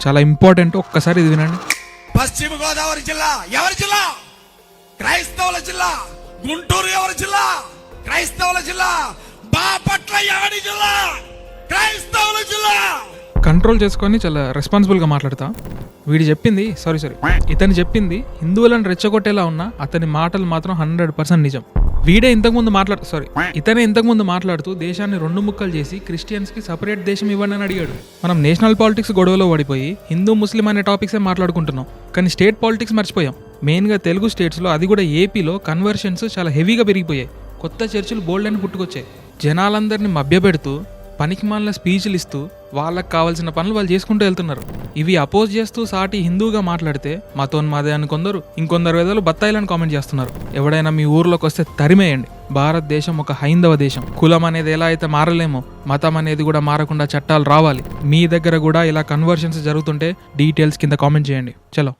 చాలా ఇంపార్టెంట్, ఒక్కసారి ఇది వినండి. పశ్చిమ గోదావరి జిల్లా ఎవరి జిల్లా? క్రైస్తవుల జిల్లా. గుంటూరు ఎవరి జిల్లా? క్రైస్తవుల జిల్లా. బాపట్ల ఎవరి జిల్లా? క్రైస్తవుల జిల్లా. కంట్రోల్ చేసుకొని చాలా రెస్పాన్సిబుల్గా మాట్లాడతా. వీడు చెప్పింది ఇతను చెప్పింది హిందువులను రెచ్చగొట్టేలా ఉన్నా అతని మాటలు మాత్రం 100% నిజం. ఇతనే ఇంతకుముందు మాట్లాడుతూ దేశాన్ని 2 ముక్కలు చేసి క్రిస్టియన్స్ కి సపరేట్ దేశం ఇవ్వండి అని అడిగాడు. మనం నేషనల్ పాలిటిక్స్ గొడవలో పడిపోయి హిందూ ముస్లిం అనే టాపిక్సే మాట్లాడుకుంటున్నాం, కానీ స్టేట్ పాలిటిక్స్ మర్చిపోయాం. మెయిన్గా తెలుగు స్టేట్స్లో, అది కూడా ఏపీలో కన్వర్షన్స్ చాలా హెవీగా పెరిగిపోయాయి. కొత్త చర్చిలు బోల్డ్ అని పుట్టుకొచ్చాయి. జనాలందరినీ మభ్యపెడుతూ పనికిమాలిన స్పీచ్లు ఇస్తూ వాళ్ళకి కావాల్సిన పనులు వాళ్ళు చేసుకుంటూ వెళ్తున్నారు. ఇవి అపోజ్ చేస్తూ సాటి హిందూగా మాట్లాడితే మతోన్మాదే అని కొందరు, ఇంకొందరు వేదలు బత్తాయిలని కామెంట్ చేస్తున్నారు. ఎవడైనా మీ ఊర్లోకి వస్తే తరిమేయండి. భారతదేశం ఒక హైందవ దేశం. కులం అనేది ఎలా అయితే మారలేమో, మతం అనేది కూడా మారకుండా చట్టాలు రావాలి. మీ దగ్గర కూడా ఇలా కన్వర్షన్స్ జరుగుతుంటే డీటెయిల్స్ కింద కామెంట్ చేయండి. చలో.